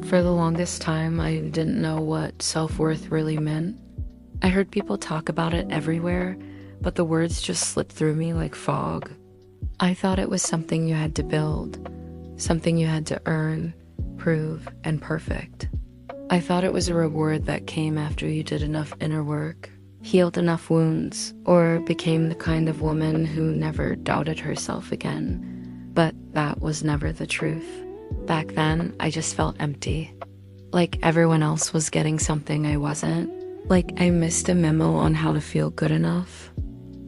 For the longest time, I didn't know what self-worth really meant. I heard people talk about it everywhere, but the words just slipped through me like fog. I thought it was something you had to build, something you had to earn, prove, and perfect. I thought it was a reward that came after you did enough inner work, healed enough wounds, or became the kind of woman who never doubted herself again. But that was never the truth. Back then, I just felt empty. Like everyone else was getting something I wasn't. Like I missed a memo on how to feel good enough.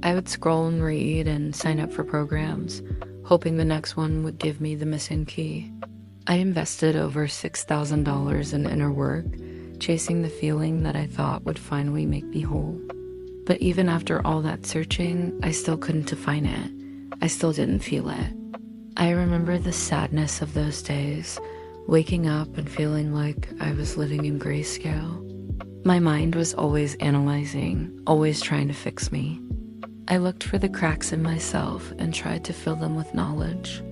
I would scroll and read and sign up for programs, hoping the next one would give me the missing key. I invested over $6,000 in inner work, chasing the feeling that I thought would finally make me whole. But even after all that searching, I still couldn't define it. I still didn't feel it. I remember the sadness of those days, waking up and feeling like I was living in grayscale. My mind was always analyzing, always trying to fix me. I looked for the cracks in myself and tried to fill them with knowledge.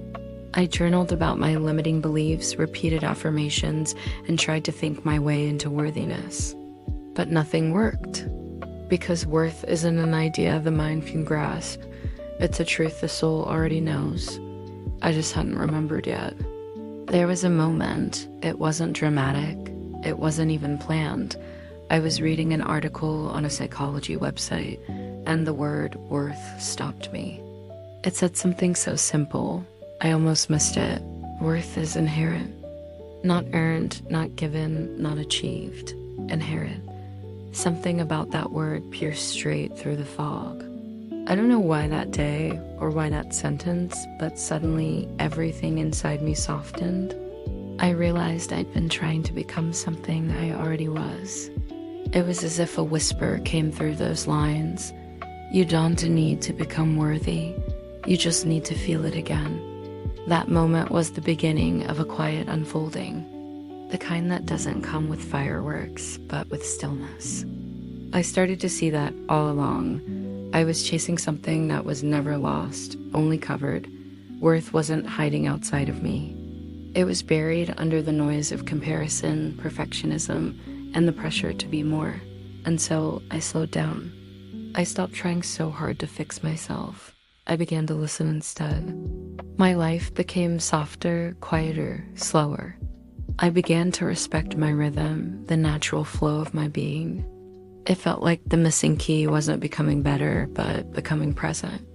I journaled about my limiting beliefs, repeated affirmations, and tried to think my way into worthiness. But nothing worked. Because worth isn't an idea the mind can grasp. It's a truth the soul already knows. I just hadn't remembered yet. There was a moment. It wasn't dramatic. It wasn't even planned. I was reading an article on a psychology website, and the word worth stopped me. It said something so simple. I almost missed it. Worth is inherent. Not earned, not given, not achieved. Inherent. Something about that word pierced straight through the fog. I don't know why that day or why that sentence, but suddenly everything inside me softened. I realized I'd been trying to become something I already was. It was as if a whisper came through those lines. You don't need to become worthy. You just need to feel it again. That moment was the beginning of a quiet unfolding, the kind that doesn't come with fireworks, but with stillness. I started to see that all along. I was chasing something that was never lost, only covered. Worth wasn't hiding outside of me. It was buried under the noise of comparison, perfectionism, and the pressure to be more. And so I slowed down. I stopped trying so hard to fix myself. I began to listen instead. My life became softer, quieter, slower. I began to respect my rhythm, the natural flow of my being. It felt like the missing key wasn't becoming better, but becoming present.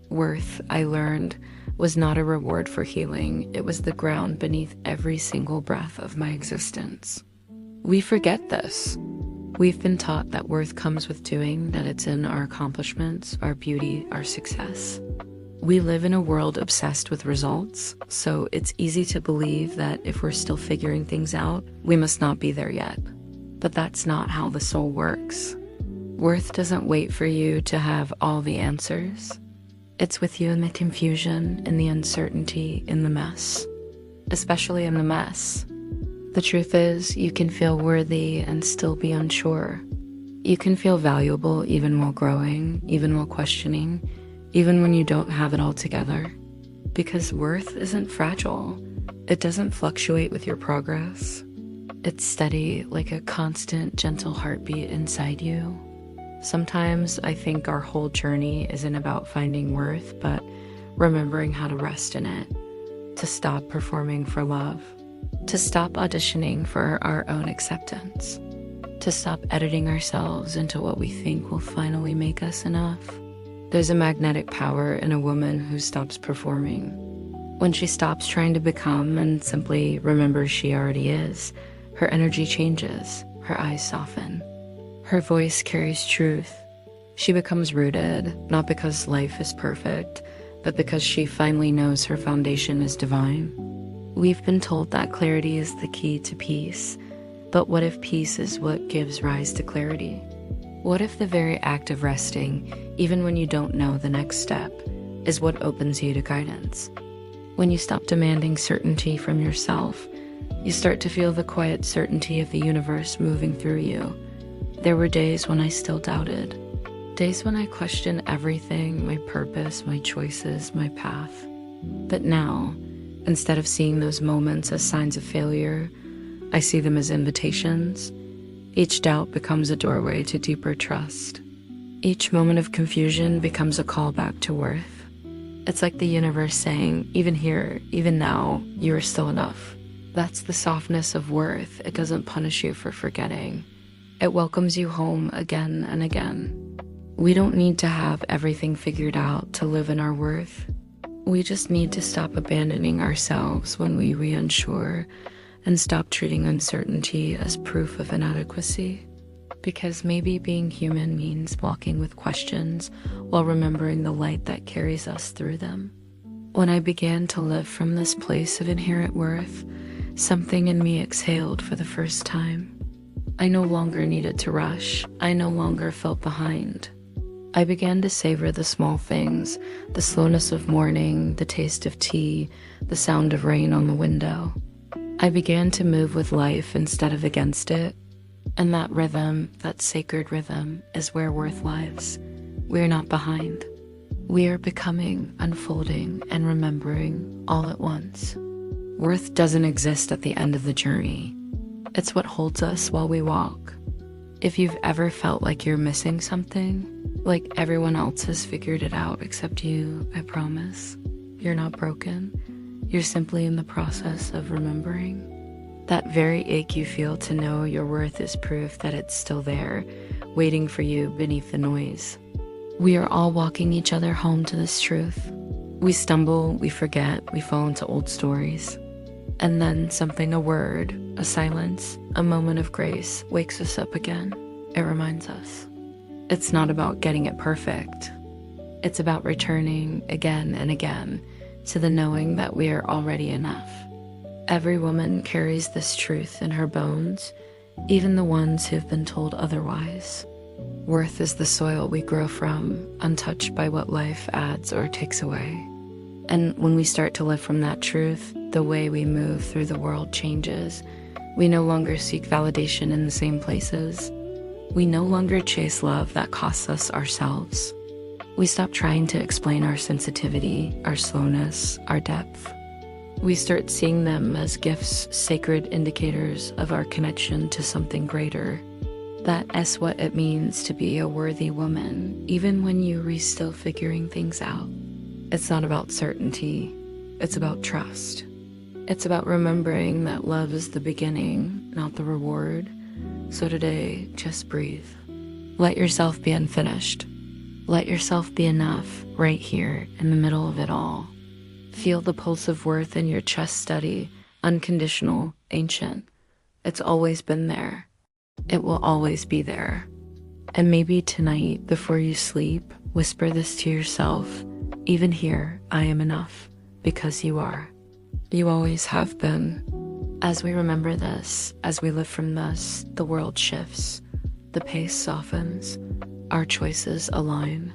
Worth, I learned, was not a reward for healing. It was the ground beneath every single breath of my existence. We forget this. We've been taught that worth comes with doing, that it's in our accomplishments, our beauty, our success. We live in a world obsessed with results, so it's easy to believe that if we're still figuring things out, we must not be there yet. But that's not how the soul works. Worth doesn't wait for you to have all the answers. It's with you in the confusion, in the uncertainty, in the mess. Especially in the mess. The truth is, you can feel worthy and still be unsure. You can feel valuable even while growing, even while questioning, even when you don't have it all together. Because worth isn't fragile. It doesn't fluctuate with your progress. It's steady, like a constant, gentle heartbeat inside you. Sometimes I think our whole journey isn't about finding worth, but remembering how to rest in it, to stop performing for love, to stop auditioning for our own acceptance, to stop editing ourselves into what we think will finally make us enough. There's a magnetic power in a woman who stops performing. When she stops trying to become and simply remembers she already is, her energy changes, her eyes soften. Her voice carries truth. She becomes rooted, not because life is perfect, but because she finally knows her foundation is divine. We've been told that clarity is the key to peace, but what if peace is what gives rise to clarity? What if the very act of resting, even when you don't know the next step, is what opens you to guidance? When you stop demanding certainty from yourself, you start to feel the quiet certainty of the universe moving through you. There were days when I still doubted. Days when I questioned everything, my purpose, my choices, my path. But now, instead of seeing those moments as signs of failure, I see them as invitations. Each doubt becomes a doorway to deeper trust. Each moment of confusion becomes a call back to worth. It's like the universe saying, even here, even now, you are still enough. That's the softness of worth. It doesn't punish you for forgetting. It welcomes you home again and again. We don't need to have everything figured out to live in our worth. We just need to stop abandoning ourselves when we are unsure and stop treating uncertainty as proof of inadequacy. Because maybe being human means walking with questions while remembering the light that carries us through them. When I began to live from this place of inherent worth, something in me exhaled for the first time. I no longer needed to rush. I no longer felt behind. I began to savor the small things, the slowness of morning, the taste of tea, the sound of rain on the window. I began to move with life instead of against it. And that rhythm, that sacred rhythm, is where worth lies. We're not behind. We are becoming, unfolding, and remembering all at once. Worth doesn't exist at the end of the journey. It's what holds us while we walk. If you've ever felt like you're missing something, like everyone else has figured it out except you, I promise, you're not broken. You're simply in the process of remembering. That very ache you feel to know your worth is proof that it's still there, waiting for you beneath the noise. We are all walking each other home to this truth. We stumble, we forget, we fall into old stories. And then something, a word, a silence, a moment of grace wakes us up again. It reminds us. It's not about getting it perfect. It's about returning again and again to the knowing that we are already enough. Every woman carries this truth in her bones, even the ones who've been told otherwise. Worth is the soil we grow from, untouched by what life adds or takes away. And when we start to live from that truth, the way we move through the world changes. We no longer seek validation in the same places. We no longer chase love that costs us ourselves. We stop trying to explain our sensitivity, our slowness, our depth. We start seeing them as gifts, sacred indicators of our connection to something greater. That's what it means to be a worthy woman, even when you're still figuring things out. It's not about certainty, it's about trust. It's about remembering that love is the beginning, not the reward. So today, just breathe. Let yourself be unfinished. Let yourself be enough right here in the middle of it all. Feel the pulse of worth in your chest steady, unconditional, ancient. It's always been there. It will always be there. And maybe tonight, before you sleep, whisper this to yourself. Even here, I am enough, because you are. You always have been. As we remember this, as we live from this, the world shifts. The pace softens. Our choices align.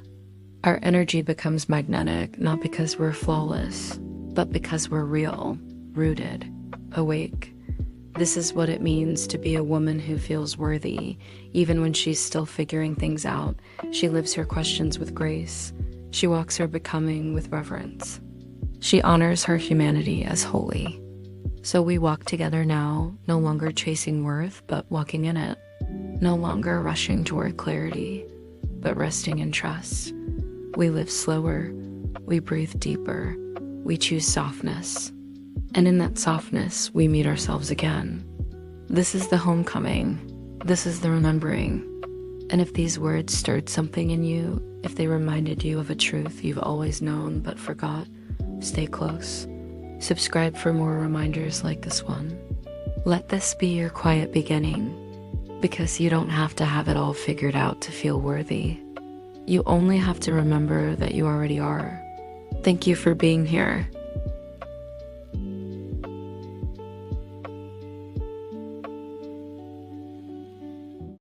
Our energy becomes magnetic, not because we're flawless, but because we're real, rooted, awake. This is what it means to be a woman who feels worthy, even when she's still figuring things out. She lives her questions with grace. She walks her becoming with reverence. She honors her humanity as holy. So we walk together now, no longer chasing worth, but walking in it. No longer rushing toward clarity, but resting in trust. We live slower, we breathe deeper, we choose softness. And in that softness, we meet ourselves again. This is the homecoming. This is the remembering. And if these words stirred something in you, if they reminded you of a truth you've always known but forgot, stay close. Subscribe for more reminders like this one. Let this be your quiet beginning, because you don't have to have it all figured out to feel worthy. You only have to remember that you already are. Thank you for being here.